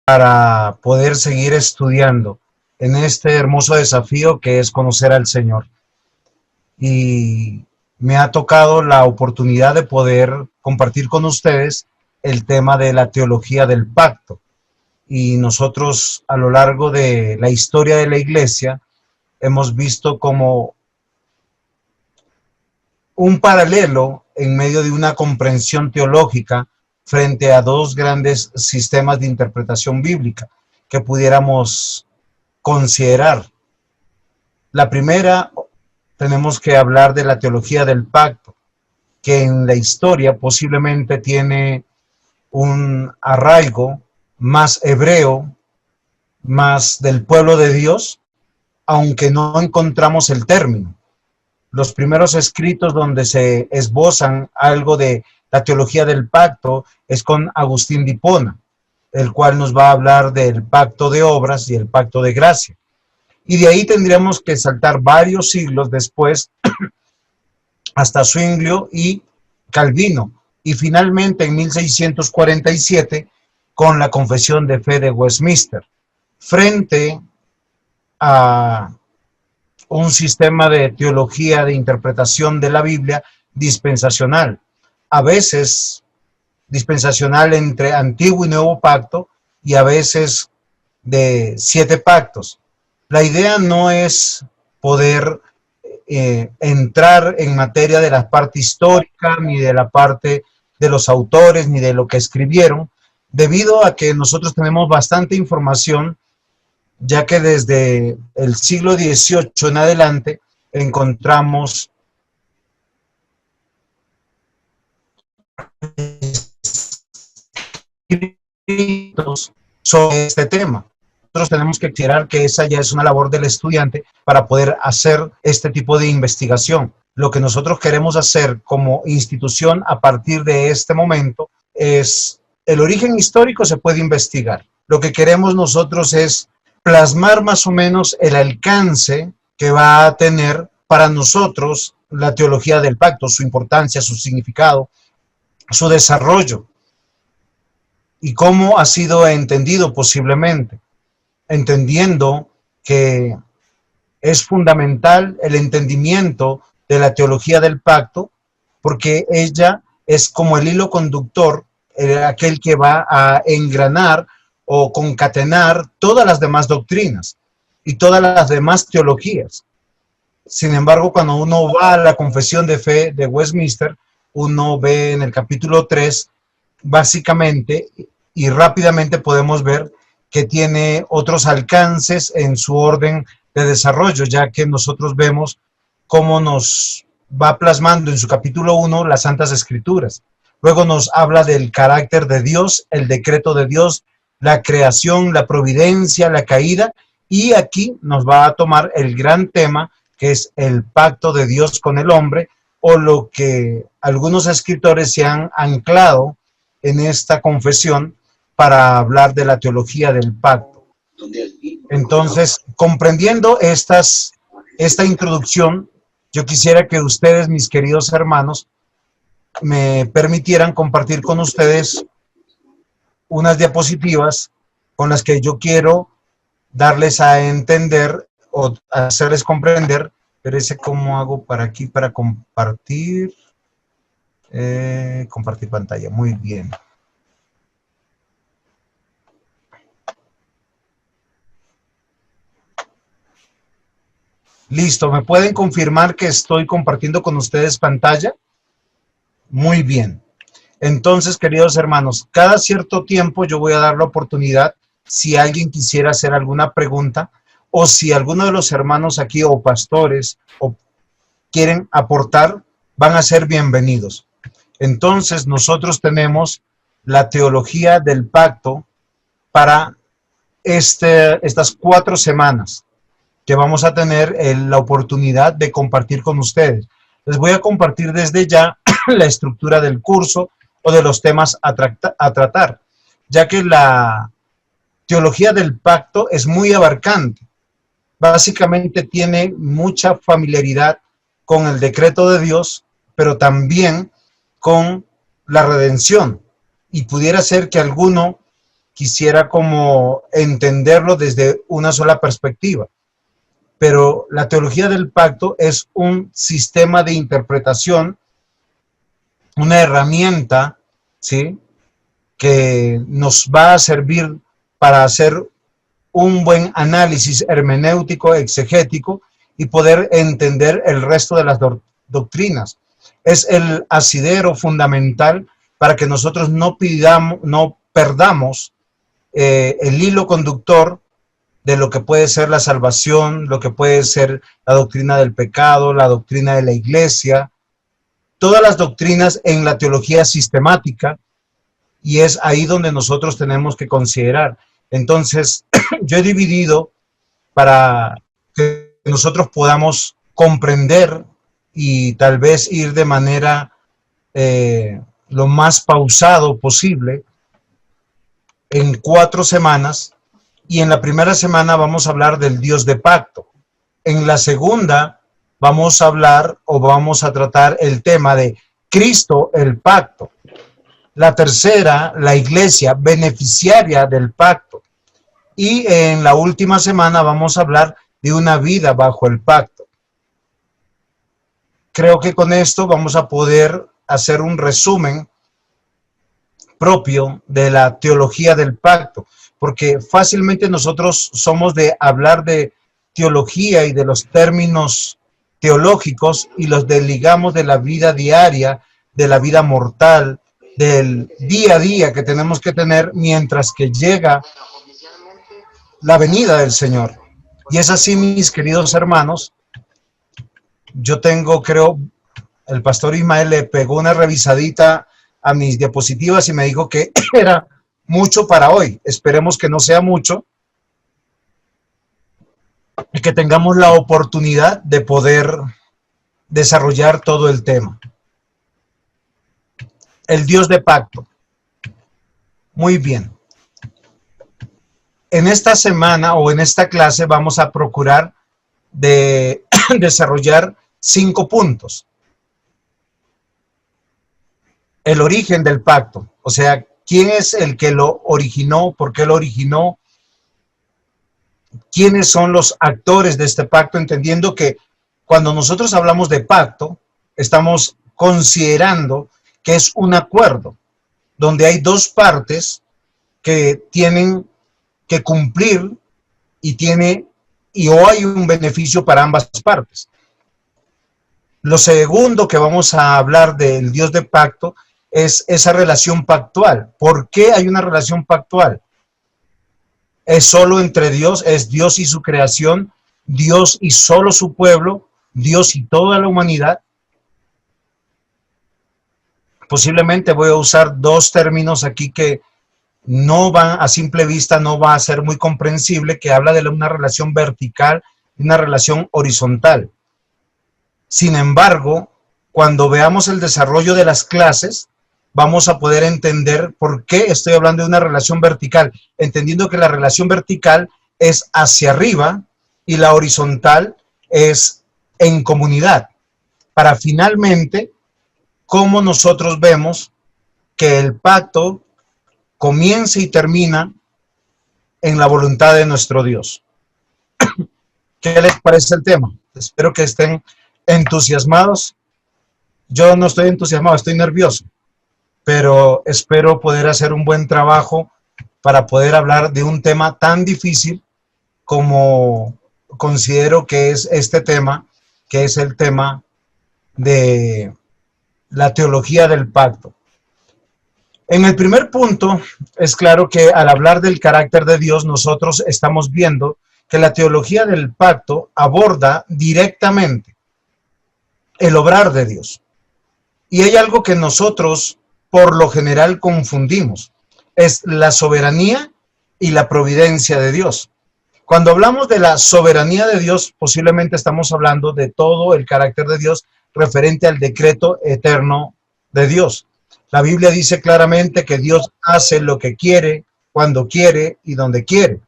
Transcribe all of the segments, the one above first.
para poder seguir estudiando en este hermoso desafío que es conocer al Señor. Y me ha tocado la oportunidad de poder compartir con ustedes el tema de la teología del pacto. Y nosotros a lo largo de la historia de la iglesia hemos visto como un paralelo en medio de una comprensión teológica frente a dos grandes sistemas de interpretación bíblica que pudiéramos considerar. La primera, tenemos que hablar de la teología del pacto, que en la historia posiblemente tiene un arraigo más hebreo, más del pueblo de Dios, aunque no encontramos el término. Los primeros escritos donde se esbozan algo de la teología del pacto es con Agustín de Hipona, el cual nos va a hablar del pacto de obras y el pacto de gracia. Y de ahí tendríamos que saltar varios siglos después hasta Zwinglio y Calvino, y finalmente en 1647 con la Confesión de Fe de Westminster, frente a un sistema de teología de interpretación de la Biblia dispensacional, a veces dispensacional entre Antiguo y Nuevo Pacto, y a veces de 7 pactos. La idea no es poder entrar en materia de la parte histórica, ni de la parte de los autores, ni de lo que escribieron, debido a que nosotros tenemos bastante información, ya que desde el siglo XVIII en adelante encontramos escritos sobre este tema. Nosotros tenemos que considerar que esa ya es una labor del estudiante para poder hacer este tipo de investigación. Lo que nosotros queremos hacer como institución a partir de este momento es el origen histórico se puede investigar. Lo que queremos nosotros es plasmar más o menos el alcance que va a tener para nosotros la teología del pacto, su importancia, su significado, su desarrollo y cómo ha sido entendido posiblemente, entendiendo que es fundamental el entendimiento de la teología del pacto, porque ella es como el hilo conductor, aquel que va a engranar o concatenar todas las demás doctrinas y todas las demás teologías. Sin embargo, cuando uno va a la Confesión de Fe de Westminster, uno ve en el capítulo 3, básicamente y rápidamente podemos ver que tiene otros alcances en su orden de desarrollo, ya que nosotros vemos cómo nos va plasmando en su capítulo 1 las Santas Escrituras. Luego nos habla del carácter de Dios, el decreto de Dios, la creación, la providencia, la caída, y aquí nos va a tomar el gran tema que es el pacto de Dios con el hombre, o lo que algunos escritores se han anclado en esta confesión para hablar de la teología del pacto. Entonces, comprendiendo esta introducción, yo quisiera que ustedes, mis queridos hermanos, me permitieran compartir con ustedes unas diapositivas con las que yo quiero darles a entender o hacerles comprender. Veré cómo hago para aquí para compartir. Compartir pantalla. Muy bien. Listo. ¿Me pueden confirmar que estoy compartiendo con ustedes pantalla? Muy bien. Entonces, queridos hermanos, cada cierto tiempo yo voy a dar la oportunidad, si alguien quisiera hacer alguna pregunta, o si alguno de los hermanos aquí, o pastores, o quieren aportar, van a ser bienvenidos. Entonces, nosotros tenemos la teología del pacto para estas 4 semanas que vamos a tener la oportunidad de compartir con ustedes. Les voy a compartir desde ya la estructura del curso o de los temas a tratar, ya que la teología del pacto es muy abarcante. Básicamente tiene mucha familiaridad con el decreto de Dios, pero también con la redención. Y pudiera ser que alguno quisiera como entenderlo desde una sola perspectiva. Pero la teología del pacto es un sistema de interpretación, una herramienta, ¿sí?, que nos va a servir para hacer un buen análisis hermenéutico, exegético y poder entender el resto de las doctrinas. Es el asidero fundamental para que nosotros no perdamos el hilo conductor de lo que puede ser la salvación, lo que puede ser la doctrina del pecado, la doctrina de la iglesia, todas las doctrinas en la teología sistemática, y es ahí donde nosotros tenemos que considerar. Entonces, yo he dividido para que nosotros podamos comprender y tal vez ir de manera lo más pausado posible en 4 semanas, y en la primera semana vamos a hablar del Dios de pacto. En la segunda vamos a hablar o vamos a tratar el tema de Cristo, el pacto. La tercera, la iglesia beneficiaria del pacto. Y en la última semana vamos a hablar de una vida bajo el pacto. Creo que con esto vamos a poder hacer un resumen propio de la teología del pacto, porque fácilmente nosotros somos de hablar de teología y de los términos teológicos y los desligamos de la vida diaria, de la vida mortal, del día a día que tenemos que tener mientras que llega la venida del Señor. Y es así, mis queridos hermanos. Yo tengo, creo, el pastor Ismael le pegó una revisadita a mis diapositivas y me dijo que era mucho para hoy. Esperemos que no sea mucho y que tengamos la oportunidad de poder desarrollar todo el tema. El Dios de pacto. Muy bien. En esta semana o en esta clase vamos a procurar de desarrollar 5 puntos. El origen del pacto, o sea, quién es el que lo originó, por qué lo originó, quiénes son los actores de este pacto, entendiendo que cuando nosotros hablamos de pacto, estamos considerando que es un acuerdo donde hay 2 partes que tienen que cumplir y o hay un beneficio para ambas partes. Lo segundo que vamos a hablar del Dios de pacto es esa relación pactual. ¿Por qué hay una relación pactual? ¿Es solo entre Dios? ¿Es Dios y su creación? ¿Dios y solo su pueblo? ¿Dios y toda la humanidad? Posiblemente voy a usar 2 términos aquí que no van a simple vista, no va a ser muy comprensible, que habla de una relación vertical y una relación horizontal. Sin embargo, cuando veamos el desarrollo de las clases, vamos a poder entender por qué estoy hablando de una relación vertical, entendiendo que la relación vertical es hacia arriba y la horizontal es en comunidad, para finalmente, cómo nosotros vemos que el pacto comienza y termina en la voluntad de nuestro Dios. ¿Qué les parece el tema? Espero que estén entusiasmados. Yo no estoy entusiasmado, estoy nervioso, pero espero poder hacer un buen trabajo para poder hablar de un tema tan difícil como considero que es este tema, que es el tema de la teología del pacto. En el primer punto, es claro que al hablar del carácter de Dios, nosotros estamos viendo que la teología del pacto aborda directamente el obrar de Dios. Y hay algo que nosotros, por lo general, confundimos. Es la soberanía y la providencia de Dios. Cuando hablamos de la soberanía de Dios, posiblemente estamos hablando de todo el carácter de Dios referente al decreto eterno de Dios. La Biblia dice claramente que Dios hace lo que quiere, cuando quiere y donde quiere.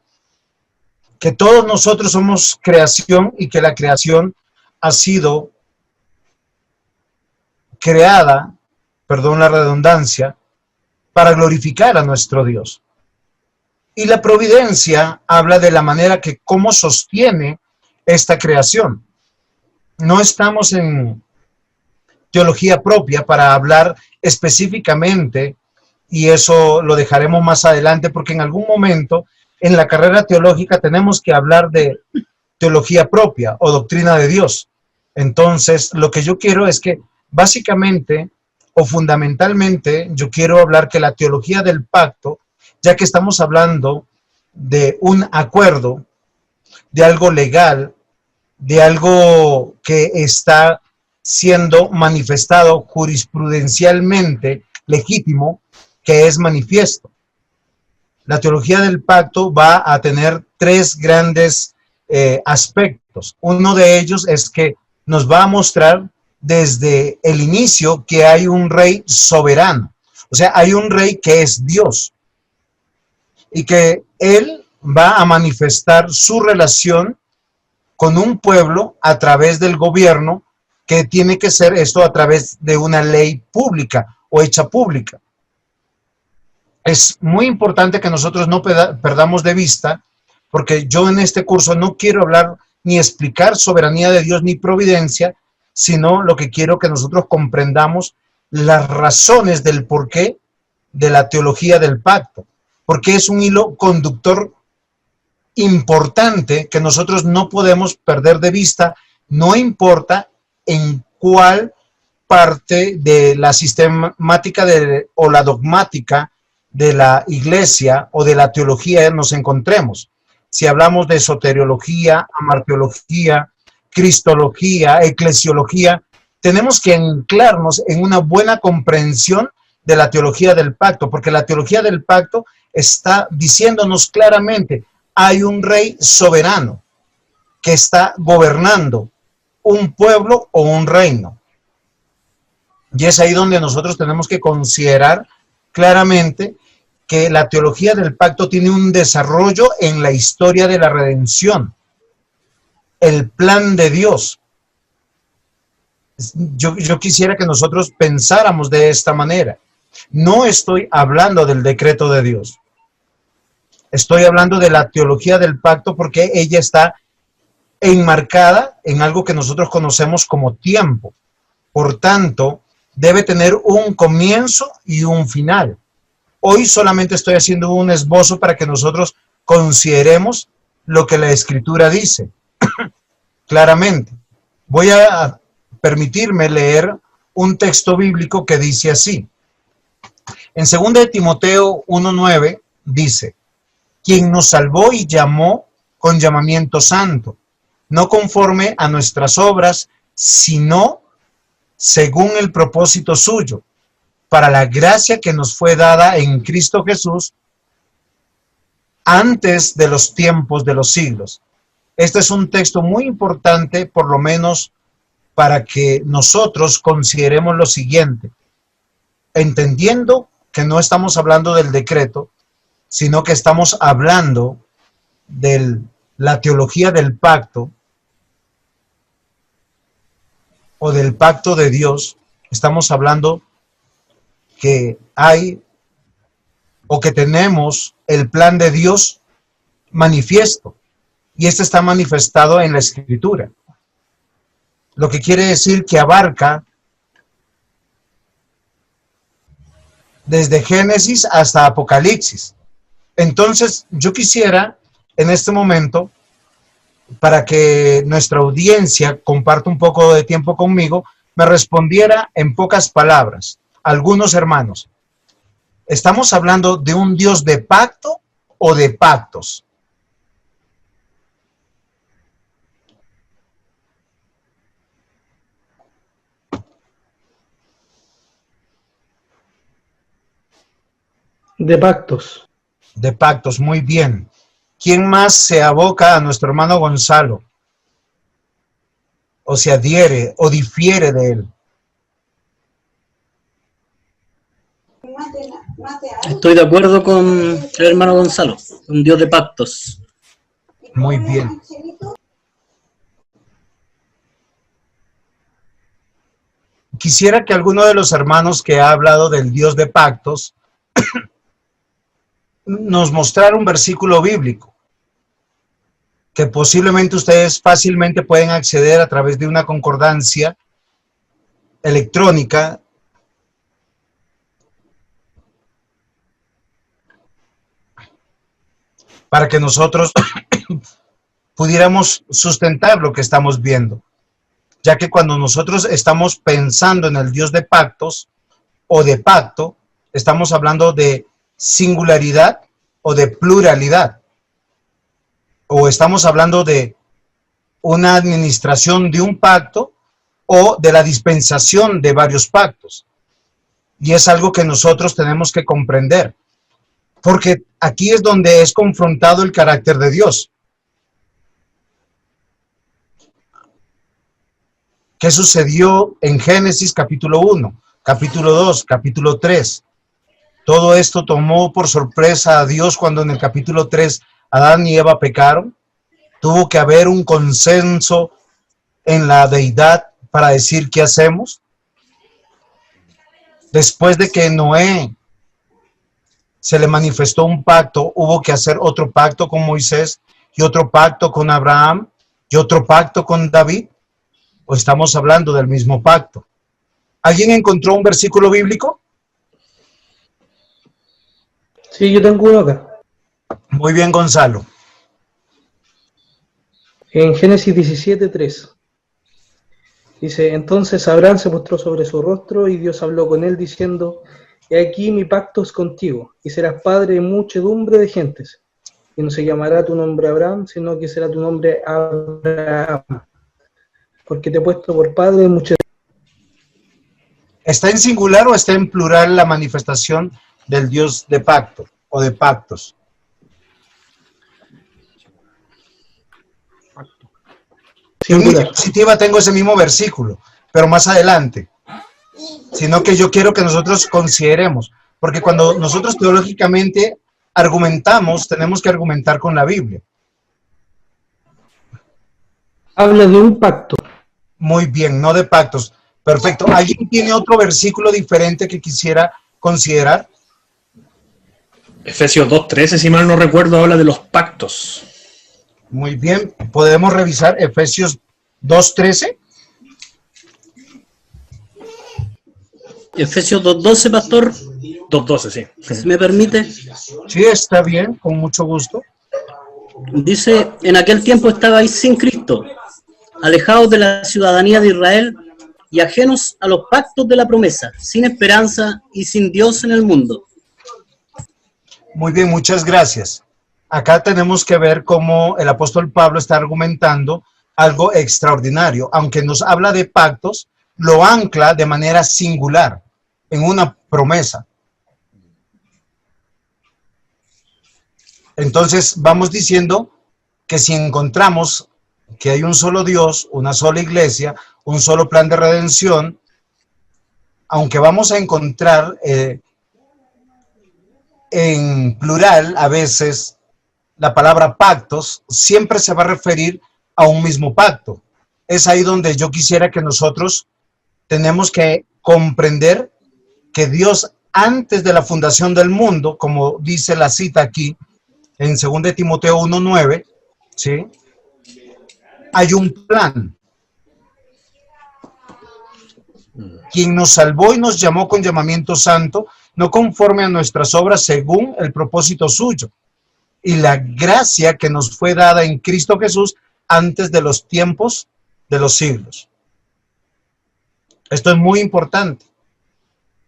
Que todos nosotros somos creación y que la creación ha sido creada, perdón la redundancia, para glorificar a nuestro Dios. Y la providencia habla de la manera que cómo sostiene esta creación. No estamos en teología propia para hablar específicamente, y eso lo dejaremos más adelante, porque en algún momento en la carrera teológica tenemos que hablar de teología propia o doctrina de Dios. Entonces, lo que yo quiero es que básicamente o fundamentalmente yo quiero hablar que la teología del pacto, ya que estamos hablando de un acuerdo, de algo legal, de algo que está siendo manifestado jurisprudencialmente legítimo, que es manifiesto. La teología del pacto va a tener tres grandes aspectos. Uno de ellos es que nos va a mostrar desde el inicio que hay un rey soberano. O sea, hay un rey que es Dios y que él va a manifestar su relación con un pueblo a través del gobierno, que tiene que ser esto a través de una ley pública o hecha pública. Es muy importante que nosotros no perdamos de vista, porque yo en este curso no quiero hablar ni explicar soberanía de Dios ni providencia, sino lo que quiero que nosotros comprendamos las razones del porqué de la teología del pacto, porque es un hilo conductor importante que nosotros no podemos perder de vista, no importa en cuál parte de la sistemática o la dogmática de la iglesia o de la teología nos encontremos. Si hablamos de soteriología, amarteología, cristología, eclesiología, tenemos que anclarnos en una buena comprensión de la teología del pacto, porque la teología del pacto está diciéndonos claramente: hay un rey soberano que está gobernando un pueblo o un reino. Y es ahí donde nosotros tenemos que considerar claramente que la teología del pacto tiene un desarrollo en la historia de la redención, el plan de Dios. Yo quisiera que nosotros pensáramos de esta manera. No estoy hablando del decreto de Dios. Estoy hablando de la teología del pacto porque ella está enmarcada en algo que nosotros conocemos como tiempo. Por tanto, debe tener un comienzo y un final. Hoy solamente estoy haciendo un esbozo para que nosotros consideremos lo que la Escritura dice. Claramente. Voy a permitirme leer un texto bíblico que dice así. En 2 de Timoteo 1:9 dice: quien nos salvó y llamó con llamamiento santo, no conforme a nuestras obras, sino según el propósito suyo, para la gracia que nos fue dada en Cristo Jesús antes de los tiempos de los siglos. Este es un texto muy importante, por lo menos para que nosotros consideremos lo siguiente, entendiendo que no estamos hablando del decreto, sino que estamos hablando de la teología del pacto o del pacto de Dios. Estamos hablando que hay o que tenemos el plan de Dios manifiesto, y este está manifestado en la Escritura, lo que quiere decir que abarca desde Génesis hasta Apocalipsis. Entonces, yo quisiera en este momento, para que nuestra audiencia comparta un poco de tiempo conmigo, me respondiera en pocas palabras. Algunos hermanos, ¿estamos hablando de un Dios de pacto o de pactos? De pactos. De pactos, muy bien. ¿Quién más se aboca a nuestro hermano Gonzalo? O se adhiere o difiere de él. Estoy de acuerdo con el hermano Gonzalo, un Dios de pactos. Muy bien. Quisiera que alguno de los hermanos que ha hablado del Dios de pactos nos mostrar un versículo bíblico que posiblemente ustedes fácilmente pueden acceder a través de una concordancia electrónica para que nosotros pudiéramos sustentar lo que estamos viendo, ya que cuando nosotros estamos pensando en el Dios de pactos o de pacto, estamos hablando de singularidad o de pluralidad, o estamos hablando de una administración de un pacto o de la dispensación de varios pactos. Y es algo que nosotros tenemos que comprender, porque aquí es donde es confrontado el carácter de Dios. ¿Qué sucedió en Génesis capítulo 1, capítulo 2, capítulo 3? Todo esto tomó por sorpresa a Dios cuando en el capítulo 3 Adán y Eva pecaron. Tuvo que haber un consenso en la deidad para decir qué hacemos. Después de que Noé se le manifestó un pacto, hubo que hacer otro pacto con Moisés y otro pacto con Abraham y otro pacto con David. ¿O estamos hablando del mismo pacto? ¿Alguien encontró un versículo bíblico? Sí, yo tengo uno acá. Muy bien, Gonzalo. En Génesis 17:3. Dice, entonces Abraham se postró sobre su rostro y Dios habló con él diciendo, he aquí mi pacto es contigo y serás padre de muchedumbre de gentes. Y no se llamará tu nombre Abraham, sino que será tu nombre Abraham, porque te he puesto por padre de muchedumbre. ¿Está en singular o está en plural la manifestación del Dios de pacto o de pactos? En mi diapositiva tengo ese mismo versículo, pero más adelante. Sino que yo quiero que nosotros consideremos, porque cuando nosotros teológicamente argumentamos, tenemos que argumentar con la Biblia. Habla de un pacto. Muy bien, no de pactos. Perfecto. ¿Alguien tiene otro versículo diferente que quisiera considerar? Efesios 2:13, si mal no recuerdo, habla de los pactos. Muy bien, podemos revisar Efesios 2:13. Efesios 2:12, pastor. 2:12, sí. ¿Me permite? Sí, está bien, con mucho gusto. Dice, en aquel tiempo estabais sin Cristo, alejados de la ciudadanía de Israel y ajenos a los pactos de la promesa, sin esperanza y sin Dios en el mundo. Muy bien, muchas gracias. Acá tenemos que ver cómo el apóstol Pablo está argumentando algo extraordinario. Aunque nos habla de pactos, lo ancla de manera singular en una promesa. Entonces vamos diciendo que si encontramos que hay un solo Dios, una sola iglesia, un solo plan de redención, aunque vamos a encontrar en plural a veces la palabra pactos, siempre se va a referir a un mismo pacto. Es ahí donde yo quisiera que nosotros tenemos que comprender que Dios, antes de la fundación del mundo, como dice la cita aquí en 2 Timoteo 1:9, ¿sí?, hay un plan. Quien nos salvó y nos llamó con llamamiento santo, no conforme a nuestras obras, según el propósito suyo, y la gracia que nos fue dada en Cristo Jesús antes de los tiempos de los siglos. Esto es muy importante,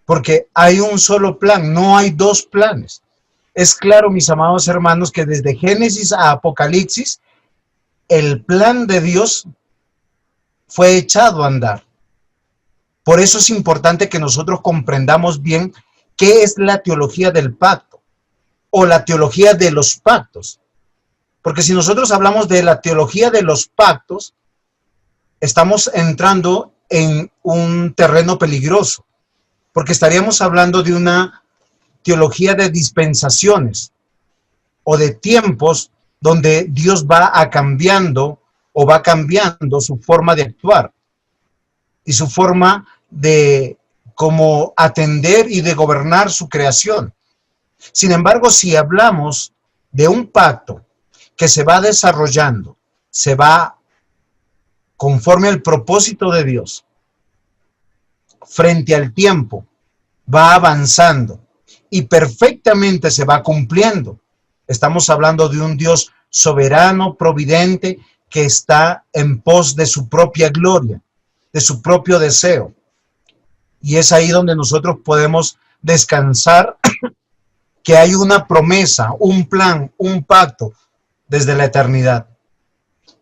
porque hay un solo plan, no hay dos planes. Es claro, mis amados hermanos, que desde Génesis a Apocalipsis, el plan de Dios fue echado a andar. Por eso es importante que nosotros comprendamos bien qué es la teología del pacto o la teología de los pactos. Porque si nosotros hablamos de la teología de los pactos, estamos entrando en un terreno peligroso, porque estaríamos hablando de una teología de dispensaciones o de tiempos donde Dios va cambiando su forma de actuar y su forma de cómo atender y de gobernar su creación. Sin embargo, si hablamos de un pacto que se va desarrollando, se va conforme al propósito de Dios, frente al tiempo, va avanzando y perfectamente se va cumpliendo. Estamos hablando de un Dios soberano, providente, que está en pos de su propia gloria, de su propio deseo. Y es ahí donde nosotros podemos descansar que hay una promesa, un plan, un pacto desde la eternidad,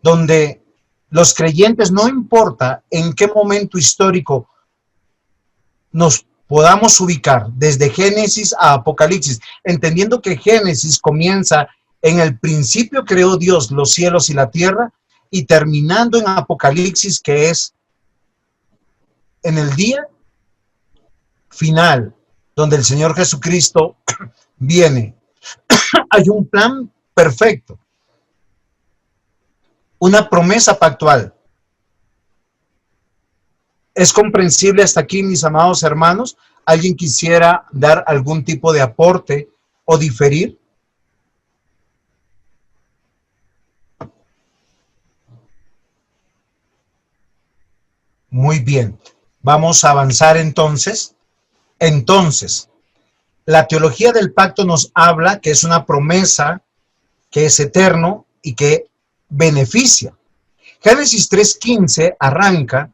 donde los creyentes, no importa en qué momento histórico nos podamos ubicar, desde Génesis a Apocalipsis, entendiendo que Génesis comienza en el principio creó Dios los cielos y la tierra, y terminando en Apocalipsis, que es en el día final, donde el Señor Jesucristo viene. Hay un plan perfecto, una promesa pactual. ¿Es comprensible hasta aquí, mis amados hermanos? ¿Alguien quisiera dar algún tipo de aporte o diferir? Muy bien. Vamos a avanzar entonces. La teología del pacto nos habla que es una promesa, que es eterno y que beneficia. Génesis 3:15 arranca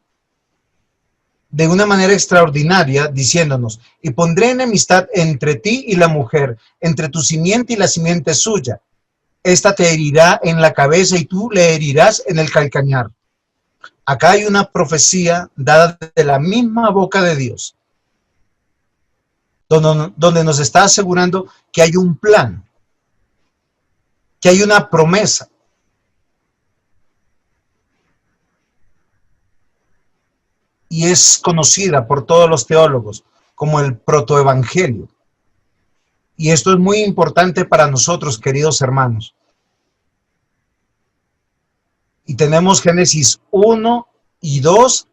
de una manera extraordinaria diciéndonos: y pondré enemistad entre ti y la mujer, entre tu simiente y la simiente suya. Esta te herirá en la cabeza y tú le herirás en el calcañar. Acá hay una profecía dada de la misma boca de Dios, donde nos está asegurando que hay un plan, que hay una promesa. Y es conocida por todos los teólogos como el protoevangelio. Y esto es muy importante para nosotros, queridos hermanos. Y tenemos Génesis 1 y 2,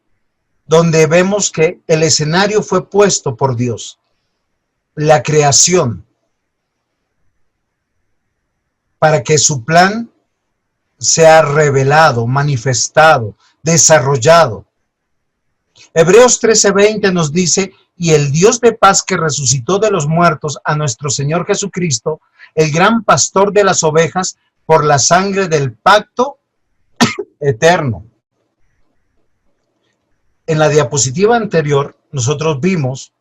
donde vemos que el escenario fue puesto por Dios. La creación, para que su plan sea revelado, manifestado, desarrollado. Hebreos 13:20 nos dice: y el Dios de paz que resucitó de los muertos a nuestro Señor Jesucristo, el gran pastor de las ovejas, por la sangre del pacto eterno. En la diapositiva anterior, nosotros vimos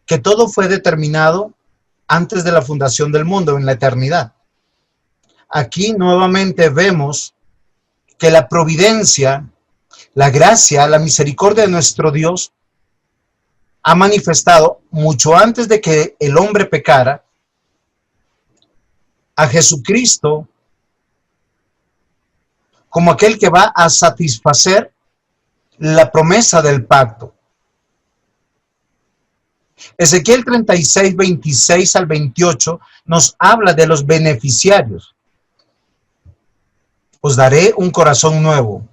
que todo fue determinado antes de la fundación del mundo, en la eternidad. Aquí nuevamente vemos que la providencia, la gracia, la misericordia de nuestro Dios ha manifestado mucho antes de que el hombre pecara a Jesucristo como aquel que va a satisfacer la promesa del pacto. Ezequiel 36:26 al 28 nos habla de los beneficiarios. Os daré un corazón nuevo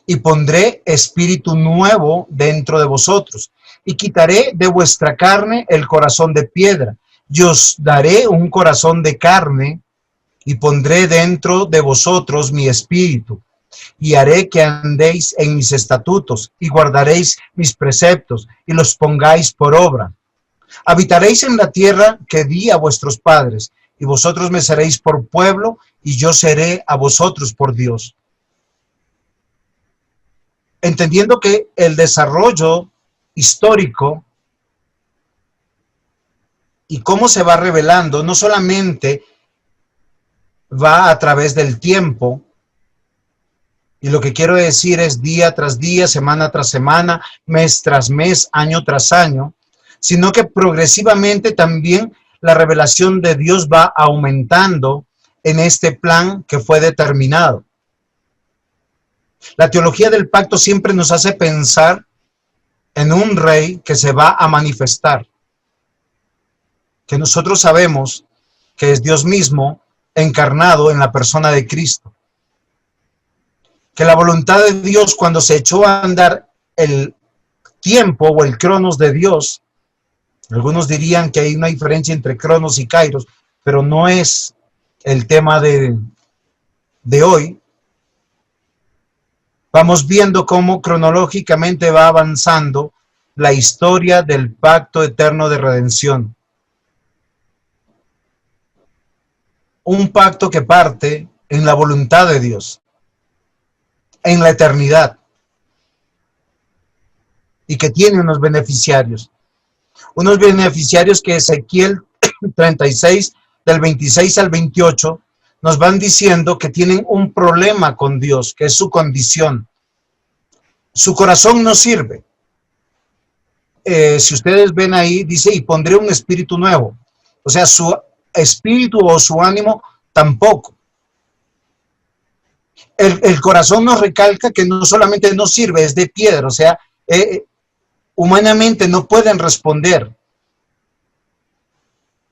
y pondré espíritu nuevo dentro de vosotros, y quitaré de vuestra carne el corazón de piedra, y os daré un corazón de carne, y pondré dentro de vosotros mi espíritu, y haré que andéis en mis estatutos, y guardaréis mis preceptos, y los pongáis por obra. Habitaréis en la tierra que di a vuestros padres, y vosotros me seréis por pueblo, y yo seré a vosotros por Dios. Entendiendo que el desarrollo histórico y cómo se va revelando, no solamente va a través del tiempo, y lo que quiero decir es día tras día, semana tras semana, mes tras mes, año tras año, sino que progresivamente también la revelación de Dios va aumentando en este plan que fue determinado. La teología del pacto siempre nos hace pensar en un rey que se va a manifestar, que nosotros sabemos que es Dios mismo encarnado en la persona de Cristo. Que la voluntad de Dios, cuando se echó a andar el tiempo o el cronos de Dios, Algunos dirían que hay una diferencia entre Cronos y Kairos, pero no es el tema de hoy. Vamos viendo cómo cronológicamente va avanzando la historia del pacto eterno de redención. Un pacto que parte en la voluntad de Dios, en la eternidad, y que tiene unos beneficiarios. Unos beneficiarios que Ezequiel 36, del 26 al 28, nos van diciendo que tienen un problema con Dios, que es su condición. Su corazón no sirve. Si ustedes ven ahí, dice, y pondré un espíritu nuevo. O sea, su espíritu o su ánimo tampoco. El corazón nos recalca que no solamente no sirve, es de piedra. O sea, humanamente no pueden responder.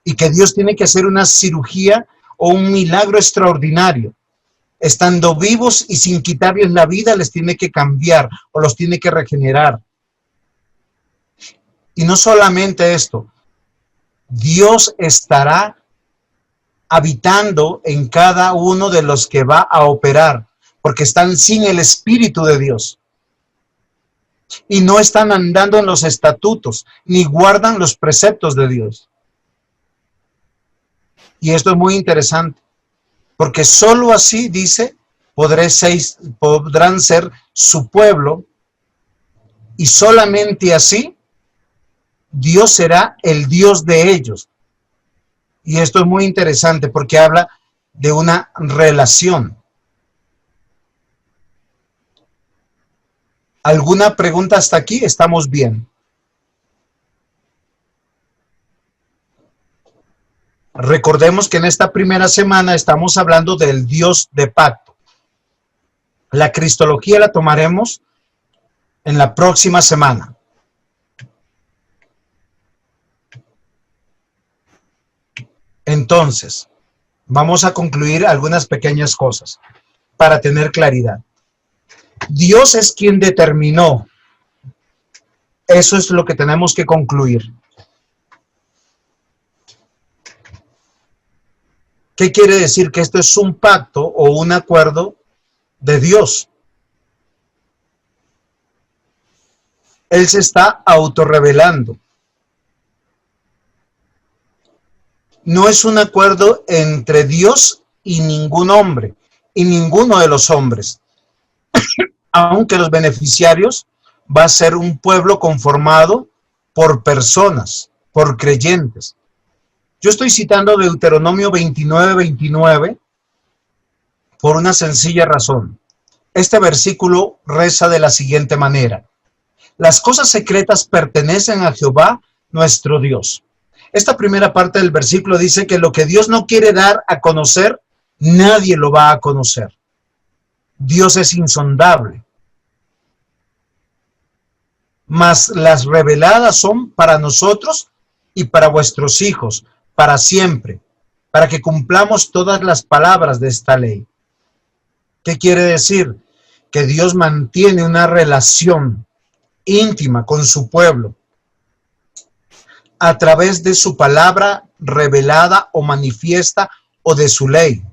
Y que Dios tiene que hacer una cirugía o un milagro extraordinario. Estando vivos y sin quitarles la vida, les tiene que cambiar o los tiene que regenerar. Y no solamente esto, Dios estará habitando en cada uno de los que va a operar, porque están sin el Espíritu de Dios. Y no están andando en los estatutos, ni guardan los preceptos de Dios. Y esto es muy interesante, porque solo así, dice, podrán ser su pueblo, y solamente así Dios será el Dios de ellos. Y esto es muy interesante porque habla de una relación. ¿Alguna pregunta hasta aquí? ¿Estamos bien? Recordemos que en esta primera semana estamos hablando del Dios de pacto. La cristología la tomaremos en la próxima semana. Entonces, vamos a concluir algunas pequeñas cosas para tener claridad. Dios es quien determinó. Eso es lo que tenemos que concluir. ¿Qué quiere decir? Que esto es un pacto o un acuerdo de Dios. Él se está autorrevelando. No es un acuerdo entre Dios y ningún hombre, y ninguno de los hombres. Aunque los beneficiarios va a ser un pueblo conformado por personas, por creyentes. Yo estoy citando Deuteronomio 29:29 por una sencilla razón. Este versículo reza de la siguiente manera: las cosas secretas pertenecen a Jehová, nuestro Dios. Esta primera parte del versículo dice que lo que Dios no quiere dar a conocer, nadie lo va a conocer. Dios es insondable. Mas las reveladas son para nosotros y para vuestros hijos, para siempre, para que cumplamos todas las palabras de esta ley. ¿Qué quiere decir? Que Dios mantiene una relación íntima con su pueblo a través de su palabra revelada o manifiesta o de su ley.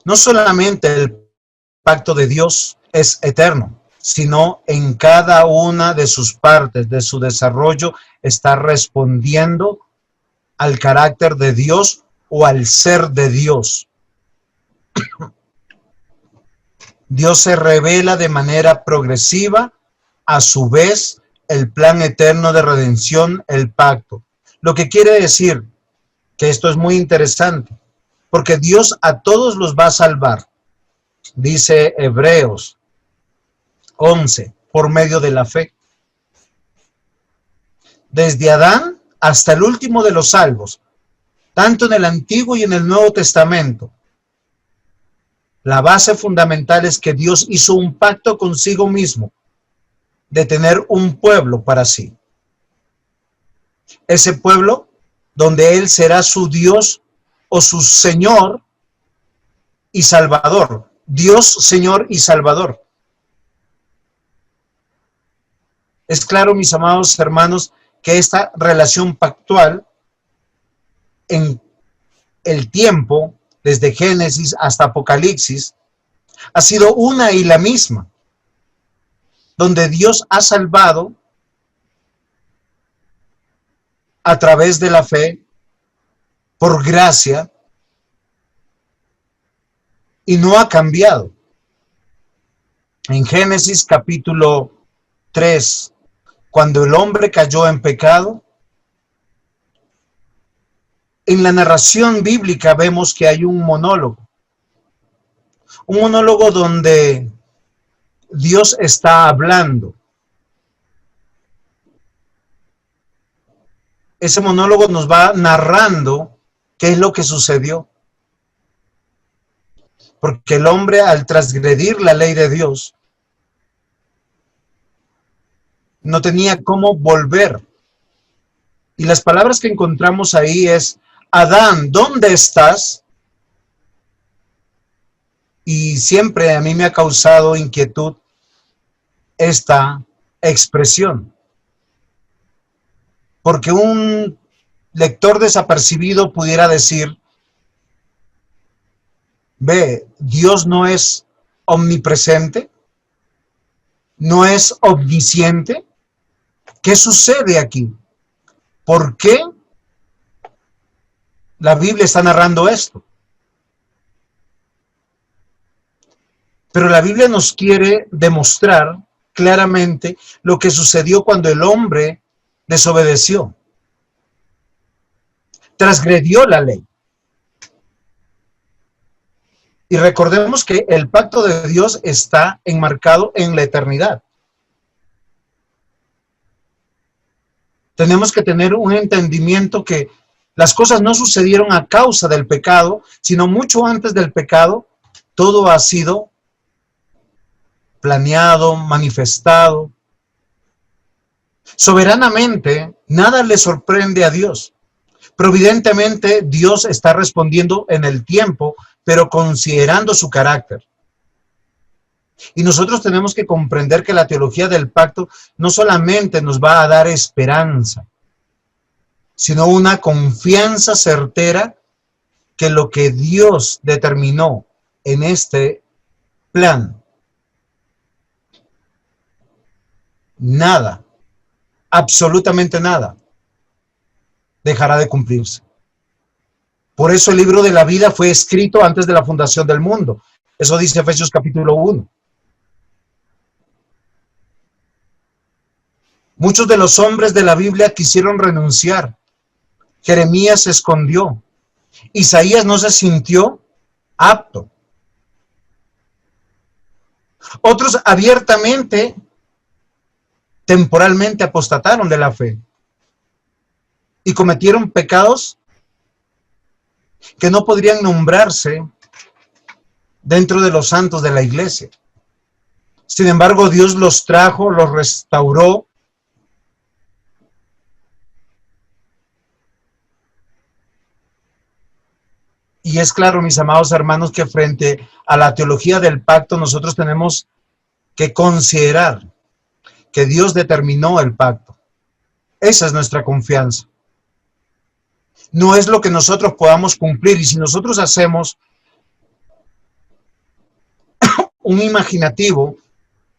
No solamente el pacto de Dios es eterno, sino en cada una de sus partes, de su desarrollo, está respondiendo al carácter de Dios o al ser de Dios. Dios se revela de manera progresiva, a su vez, el plan eterno de redención, el pacto. Lo que quiere decir que esto es muy interesante, porque Dios a todos los va a salvar. Dice Hebreos 11, por medio de la fe. Desde Adán hasta el último de los salvos, tanto en el Antiguo y en el Nuevo Testamento. La base fundamental es que Dios hizo un pacto consigo mismo de tener un pueblo para sí. Ese pueblo donde Él será su Dios o su Señor y Salvador. Dios, Señor y Salvador. Es claro, mis amados hermanos, que esta relación pactual en el tiempo, desde Génesis hasta Apocalipsis, ha sido una y la misma, donde Dios ha salvado a través de la fe, por gracia, y no ha cambiado. En Génesis capítulo 3, cuando el hombre cayó en pecado, en la narración bíblica vemos que hay un monólogo donde Dios está hablando. Ese monólogo nos va narrando qué es lo que sucedió. Porque el hombre, al transgredir la ley de Dios, no tenía cómo volver. Y las palabras que encontramos ahí es: Adán, ¿dónde estás? Y siempre a mí me ha causado inquietud esta expresión. Porque un lector desapercibido pudiera decir: ve, Dios no es omnipresente, no es omnisciente. ¿Qué sucede aquí? ¿Por qué la Biblia está narrando esto? Pero la Biblia nos quiere demostrar claramente lo que sucedió cuando el hombre desobedeció, transgredió la ley. Y recordemos que el pacto de Dios está enmarcado en la eternidad. Tenemos que tener un entendimiento que las cosas no sucedieron a causa del pecado, sino mucho antes del pecado. Todo ha sido planeado, manifestado. Soberanamente, nada le sorprende a Dios. Providentemente, Dios está respondiendo en el tiempo, pero considerando su carácter. Y nosotros tenemos que comprender que la teología del pacto no solamente nos va a dar esperanza, sino una confianza certera que lo que Dios determinó en este plan, nada, absolutamente nada, dejará de cumplirse. Por eso el libro de la vida fue escrito antes de la fundación del mundo. Eso dice Efesios capítulo 1. Muchos de los hombres de la Biblia quisieron renunciar. Jeremías se escondió. Isaías no se sintió apto. Otros abiertamente, temporalmente apostataron de la fe y cometieron pecados que no podrían nombrarse dentro de los santos de la iglesia. Sin embargo, Dios los trajo, los restauró. Y es claro, mis amados hermanos, que frente a la teología del pacto nosotros tenemos que considerar que Dios determinó el pacto. Esa es nuestra confianza. No es lo que nosotros podamos cumplir. Y si nosotros hacemos un imaginativo,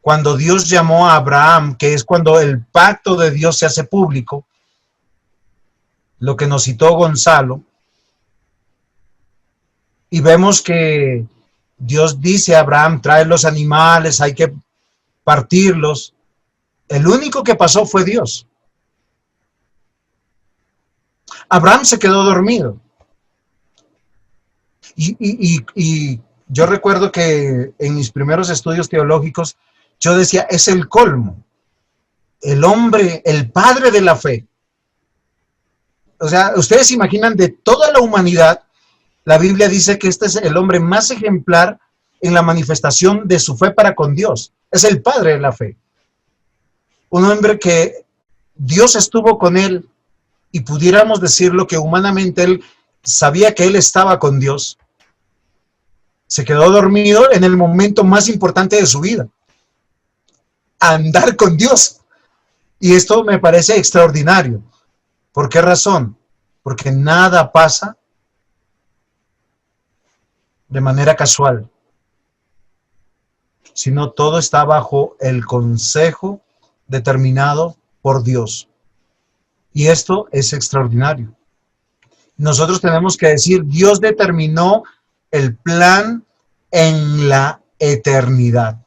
cuando Dios llamó a Abraham, que es cuando el pacto de Dios se hace público, lo que nos citó Gonzalo, y vemos que Dios dice a Abraham: trae los animales, hay que partirlos. El único que pasó fue Dios. Abraham se quedó dormido. Y yo recuerdo que en mis primeros estudios teológicos, yo decía, es el colmo. El hombre, el padre de la fe. O sea, ustedes se imaginan, de toda la humanidad, la Biblia dice que este es el hombre más ejemplar en la manifestación de su fe para con Dios. Es el padre de la fe. Un hombre que Dios estuvo con él, y pudiéramos decirlo que humanamente él sabía que él estaba con Dios. Se quedó dormido en el momento más importante de su vida. Andar con Dios. Y esto me parece extraordinario. ¿Por qué razón? Porque nada pasa de manera casual, sino todo está bajo el consejo determinado por Dios. Y esto es extraordinario. Nosotros tenemos que decir, Dios determinó el plan en la eternidad.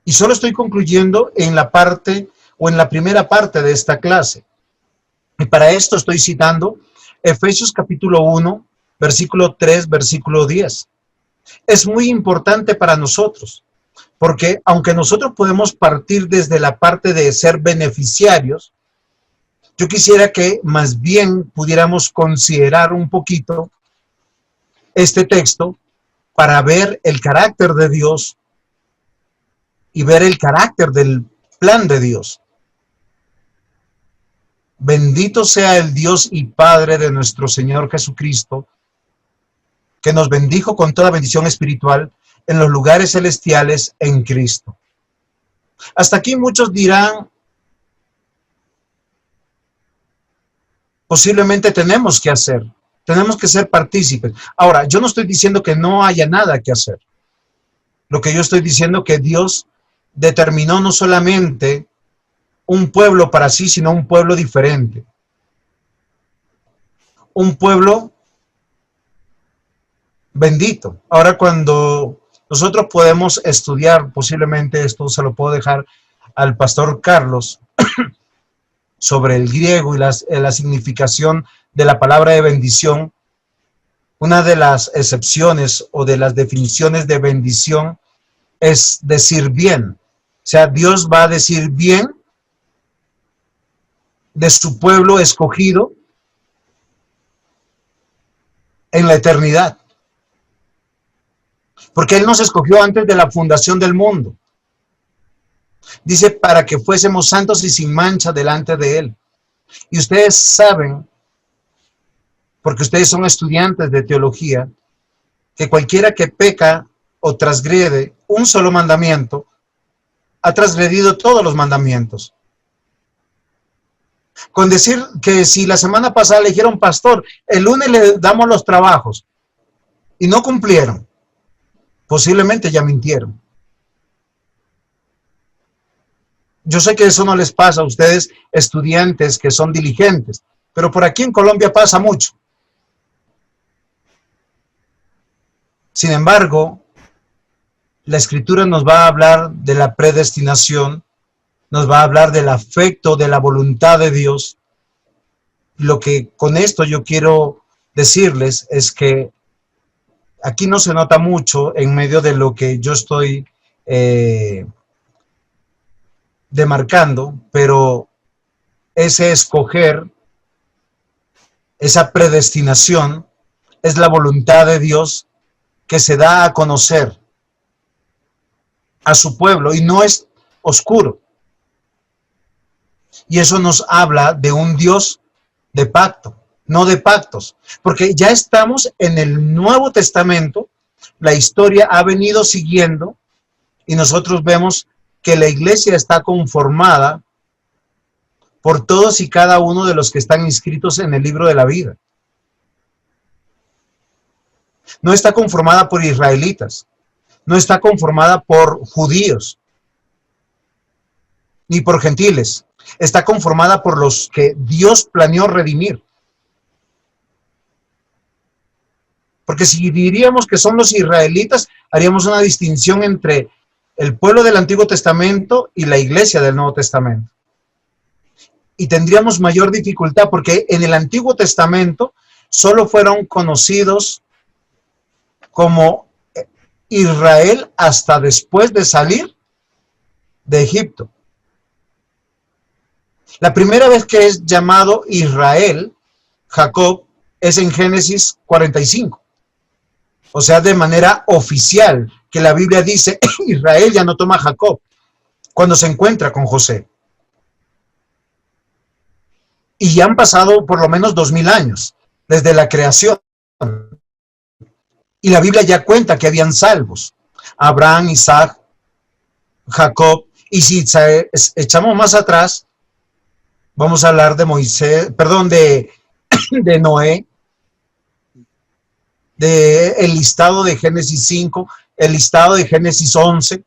Y solo estoy concluyendo en la parte o en la primera parte de esta clase. Y para esto estoy citando Efesios capítulo 1, versículo 3, versículo 10. Es muy importante para nosotros, porque aunque nosotros podemos partir desde la parte de ser beneficiarios, yo quisiera que más bien pudiéramos considerar un poquito este texto para ver el carácter de Dios y ver el carácter del plan de Dios. Bendito sea el Dios y Padre de nuestro Señor Jesucristo, que nos bendijo con toda bendición espiritual en los lugares celestiales en Cristo. Hasta aquí muchos dirán, posiblemente tenemos que ser partícipes. Ahora, yo no estoy diciendo que no haya nada que hacer. Lo que yo estoy diciendo es que Dios determinó no solamente un pueblo para sí, sino un pueblo diferente. Un pueblo bendito. Ahora, cuando nosotros podemos estudiar, posiblemente esto se lo puedo dejar al pastor Carlos, sobre el griego y la significación de la palabra de bendición. Una de las excepciones o de las definiciones de bendición es decir bien. O sea, Dios va a decir bien de su pueblo escogido en la eternidad. Porque Él nos escogió antes de la fundación del mundo. Dice, para que fuésemos santos y sin mancha delante de Él. Y ustedes saben, porque ustedes son estudiantes de teología, que cualquiera que peca o transgrede un solo mandamiento, ha transgredido todos los mandamientos. Con decir que si la semana pasada le dijeron pastor, el lunes le damos los trabajos y no cumplieron, posiblemente ya mintieron. Yo sé que eso no les pasa a ustedes, estudiantes que son diligentes, pero por aquí en Colombia pasa mucho. Sin embargo, la Escritura nos va a hablar de la predestinación, nos va a hablar del afecto, de la voluntad de Dios. Lo que con esto yo quiero decirles es que aquí no se nota mucho en medio de lo que yo estoy demarcando, pero ese escoger, esa predestinación, es la voluntad de Dios que se da a conocer a su pueblo y no es oscuro. Y eso nos habla de un Dios de pacto, no de pactos, porque ya estamos en el Nuevo Testamento, la historia ha venido siguiendo y nosotros vemos que la iglesia está conformada por todos y cada uno de los que están inscritos en el libro de la vida. No está conformada por israelitas, no está conformada por judíos, ni por gentiles. Está conformada por los que Dios planeó redimir. Porque si diríamos que son los israelitas, haríamos una distinción entre el pueblo del Antiguo Testamento y la iglesia del Nuevo Testamento. Y tendríamos mayor dificultad porque en el Antiguo Testamento solo fueron conocidos como Israel hasta después de salir de Egipto. La primera vez que es llamado Israel, Jacob, es en Génesis 45. O sea, de manera oficial, que la Biblia dice, Israel ya no toma a Jacob, cuando se encuentra con José. Y ya han pasado por lo menos 2000 años, desde la creación. Y la Biblia ya cuenta que habían salvos, Abraham, Isaac, Jacob, y si echamos más atrás, vamos a hablar de Moisés, perdón, de Noé, de el listado de Génesis 5, el listado de Génesis 11,